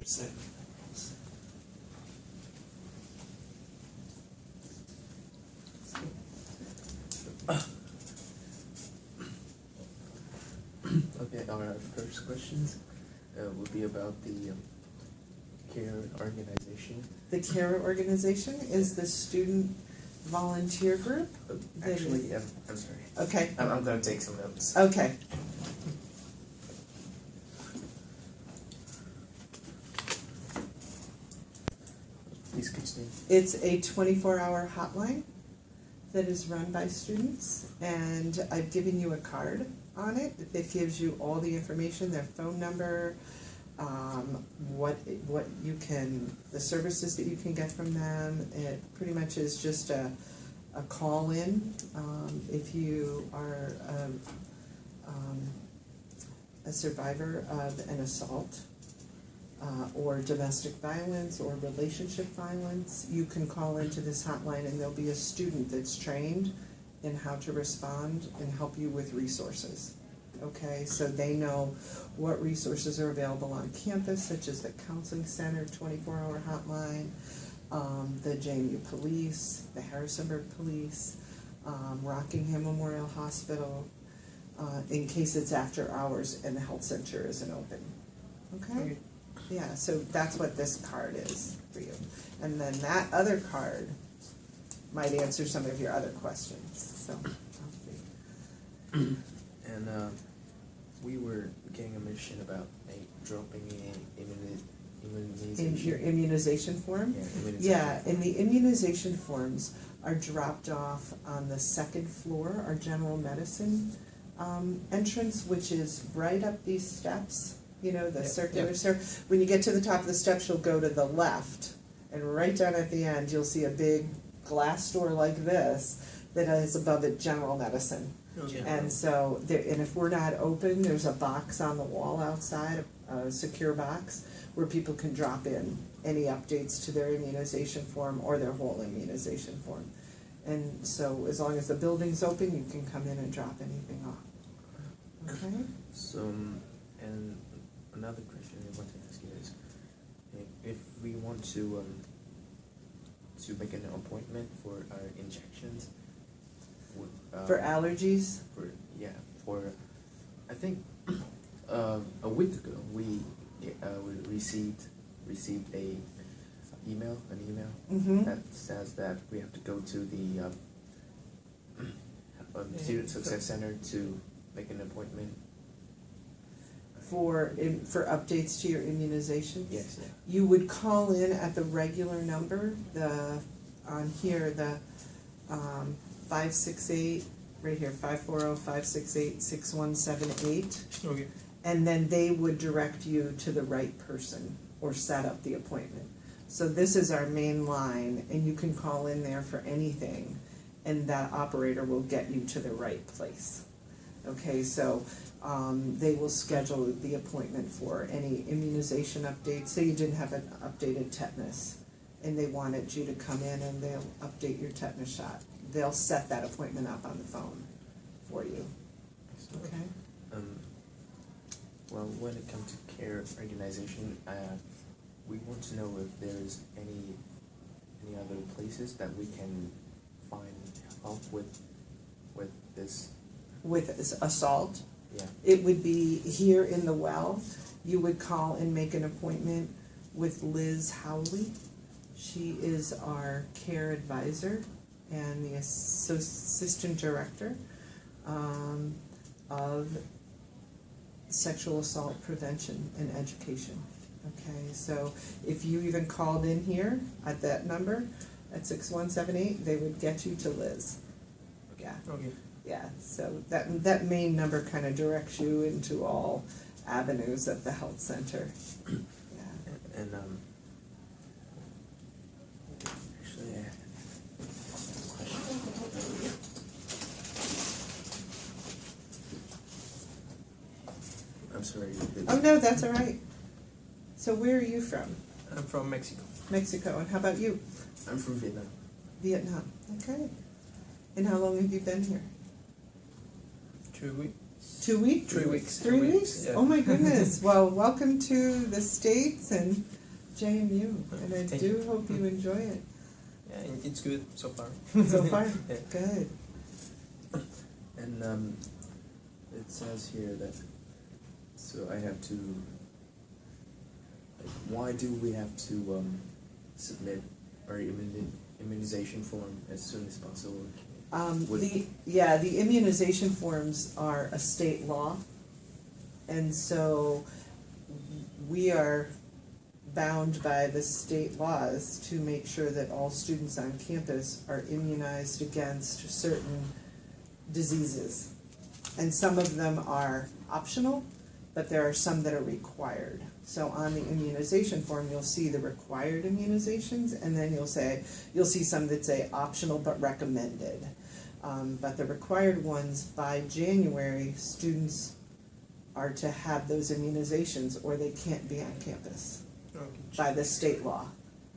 Okay, our first questions will be about the CARE organization. The CARE organization is the student volunteer group. Actually, I'm sorry. Okay. I'm going to take some notes. Okay. Please continue. It's a 24-hour hotline that is run by students, and I've given you a card on it that gives you all the information, their phone number, what you can, the services that you can get from them. It pretty much is just a call in if you are a survivor of an assault or domestic violence or relationship violence. You can call into this hotline and there'll be a student that's trained in how to respond and help you with resources. Okay, so they know what resources are available on campus, such as the Counseling Center 24-hour hotline, the JMU Police, the Harrisonburg Police, Rockingham Memorial Hospital, in case it's after hours and the health center isn't open. Okay? Yeah, so that's what this card is for you. And then that other card might answer some of your other questions. So, I'll see. And we were getting a mission about dropping immunization. In your immunization form? Yeah, immunization. Yeah, and the immunization forms are dropped off on the second floor, our general medicine entrance, which is right up these steps, you know, the circular stairs. When you get to the top of the steps, you'll go to the left, and right down at the end, you'll see a big glass door like this that is above it, general medicine. Okay. And so, and if we're not open, there's a box on the wall outside, a secure box, where people can drop in any updates to their immunization form or their whole immunization form. And so, as long as the building's open, you can come in and drop anything off. Okay? So, and another question I want to ask you is, if we want to make an appointment for our injections, For allergies? I think a week ago we received an email Mm-hmm. that says that we have to go to the Student Success Center to make an appointment. For updates to your immunization? Yes. Yeah. You would call in at the regular number, on here, the 568, right here, 540-568-6178. Okay. And then they would direct you to the right person or set up the appointment. So this is our main line, and you can call in there for anything, and that operator will get you to the right place. Okay, so they will schedule the appointment for any immunization updates. Say you didn't have an updated tetanus, and they wanted you to come in and they'll update your tetanus shot. They'll set that appointment up on the phone for you. Okay? Well, when it comes to CARE organization, we want to know if there's any other places that we can find help with this. With assault, Yeah. it would be here in the Well. You would call and make an appointment with Liz Howley. She is our CARE advisor and the assistant director of sexual assault prevention and education. Okay, so if you even called in here at that number, at 6178, they would get you to Liz. Yeah. Okay. Yeah, so that main number kind of directs you into all avenues of the health center. Yeah. And actually, I have a question. I'm sorry. Oh no, that's all right. So where are you from? I'm from Mexico. Mexico, and how about you? I'm from Vietnam. Vietnam. Okay. And how long have you been here? 2 weeks. 2 weeks? 3 weeks. 3 weeks? Yeah. Oh my goodness. Well, welcome to the States and JMU. And I Thank do you. hope you enjoy it Yeah, it's good so far. so far. Yeah. Good. And it says here that, so I have to, like, why do we have to submit our immunization form as soon as possible? Would- The immunization forms are a state law. And so we are bound by the state laws to make sure that all students on campus are immunized against certain diseases. And some of them are optional, but there are some that are required. So on the immunization form, you'll see the required immunizations, and then you'll see some that say optional but recommended. But the required ones, by January, students are to have those immunizations or they can't be on campus Okay. by the state law.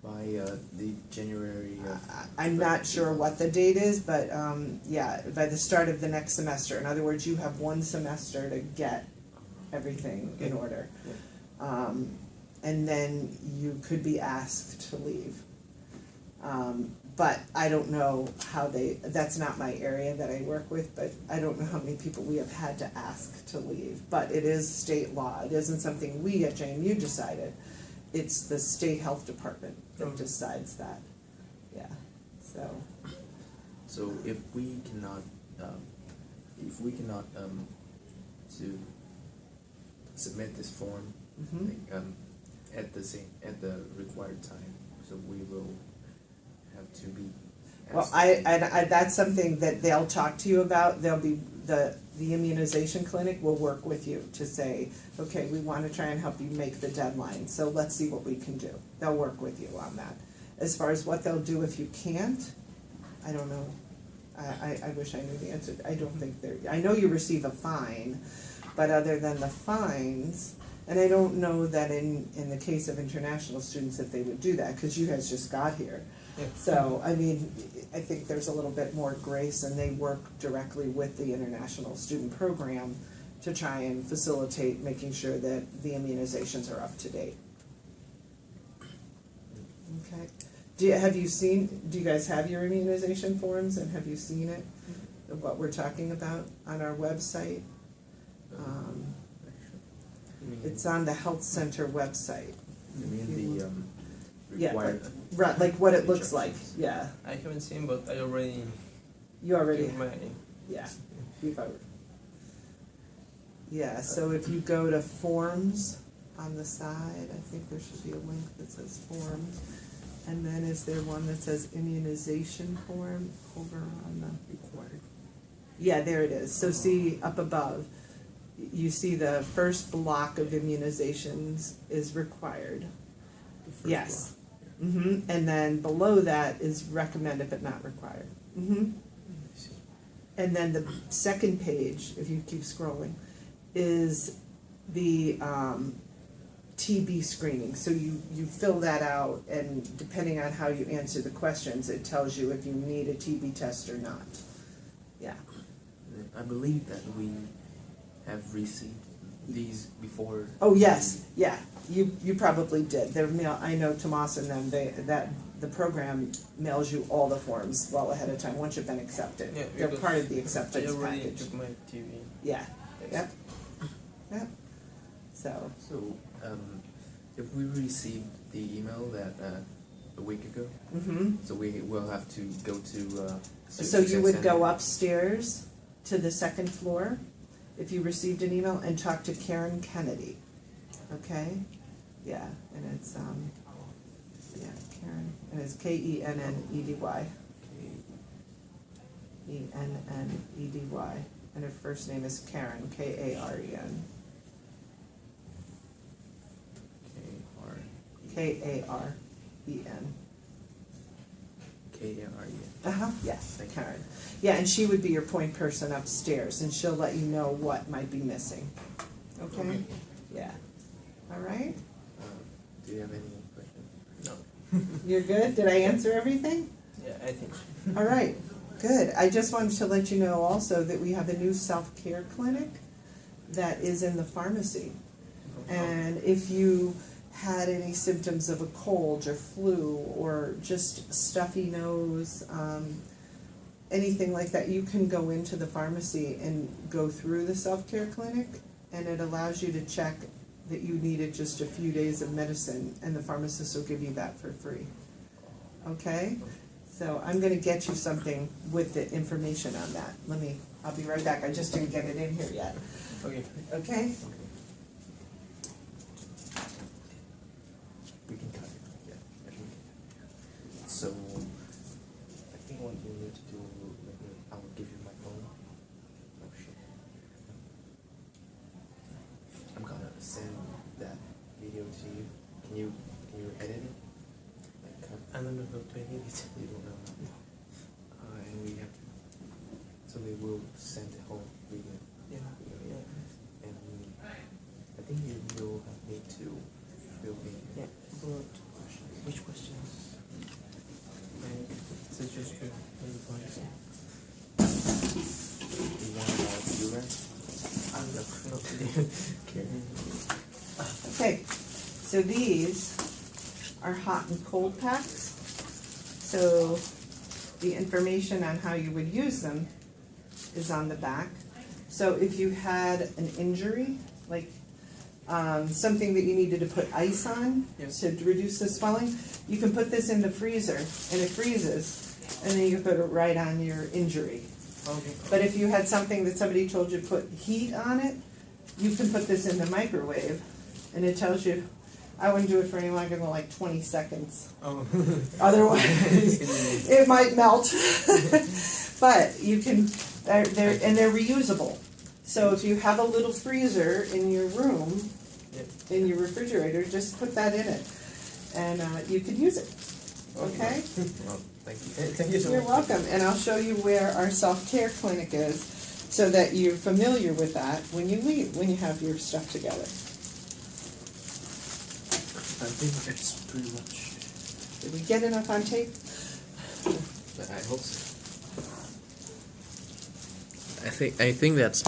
By the January of... I'm not sure what the date is, but yeah, by the start of the next semester. In other words, you have 1 semester to get everything in order. And then you could be asked to leave. But I don't know how that's not my area that I work with, but I don't know how many people we have had to ask to leave. But it is state law. It isn't something we at JMU decided. It's the state health department that decides that. Yeah, So if we cannot to submit this form like, at the required time, so we will have to be well, asked. I that's something that they'll talk to you about. They'll be the immunization clinic will work with you to say, okay, we want to try and help you make the deadline, so let's see what we can do. They'll work with you on that. As far as what they'll do if you can't, I don't know. I wish I knew the answer. I don't think I know you receive a fine, but other than the fines, and I don't know that in the case of international students that they would do that, because you guys just got here. Yeah. So, I mean, I think there's a little bit more grace, and they work directly with the international student program to try and facilitate making sure that the immunizations are up to date. Okay. Do you guys have your immunization forms, and have you seen it? What we're talking about on our website? It's on the health center website. You mean the Yeah, required... Right, like what it looks like, yeah. I haven't seen, but I already You already, gave my... yeah, you've already. Yeah, so if you go to forms on the side, I think there should be a link that says forms. And then is there one that says immunization form over on the? Required. Yeah, there it is. So see up above, you see the first block of immunizations is required. The first Yes. one. And then below that is recommended but not required. I see. And then the second page, if you keep scrolling, is the TB screening. So you fill that out, and depending on how you answer the questions, it tells you if you need a TB test or not. Yeah. I believe that we have received these before. Oh, yes, yeah, you probably did. They're I know Tomas and them, the program mails you all the forms well ahead of time, once you've been accepted. Yeah, They're because part of the I acceptance already package. took my TV. Yeah, Yes. yep. So, So, if we received the email that a week ago, so we will have to go to. so you would go up. upstairs to the second floor if you received an email and talk to Karen Kennedy, okay? Yeah, and it's, yeah, Karen, and it's Kennedy. Ennedy, and her first name is Karen, Karen. Karen. Karen. Yes, Thank you. Karen. Yeah, and she would be your point person upstairs, and she'll let you know what might be missing. Okay? Okay. Yeah. All right? Do you have any questions? No. You're good? Did I answer everything? Yeah, I think so. All right, good. I just wanted to let you know also that we have a new self-care clinic that is in the pharmacy. And if you had any symptoms of a cold or flu or just stuffy nose, anything like that, you can go into the pharmacy and go through the self-care clinic, and it allows you to check that you needed just a few days of medicine, and the pharmacist will give you that for free. Okay? So I'm gonna get you something with the information on that. I'll be right back. I just didn't get it in here yet. Okay. Okay? We can cut it, yeah. I think we can. So, I think what you need to do, maybe I will give you my phone. Oh shit. I'm gonna send that video to you. Can you edit it? Like, cut? I don't know how to edit it. You don't know how. And we have to, so we will send the whole video. Yeah. And I think you will need to fill in. Yeah. But which questions? Like, suggest you advice. You want about urine? I'm not really caring. Okay, so these are hot and cold packs. So the information on how you would use them is on the back. So if you had an injury, like something that you needed to put ice on Yes. to reduce the swelling, you can put this in the freezer and it freezes, and then you put it right on your injury. Okay. But if you had something that somebody told you to put heat on it, you can put this in the microwave, and it tells you, I wouldn't do it for any longer than like 20 seconds. Oh. Otherwise, it might melt. But you can, they're reusable. So if you have a little freezer in your room, Yeah. in your refrigerator, just put that in it, and you can use it. Okay? Well, thank you. Thank you so You're much. welcome, and I'll show you where our self-care clinic is, so that you're familiar with that when you leave, when you have your stuff together. I think that's pretty much. Did we get enough on tape? I hope so. I think that's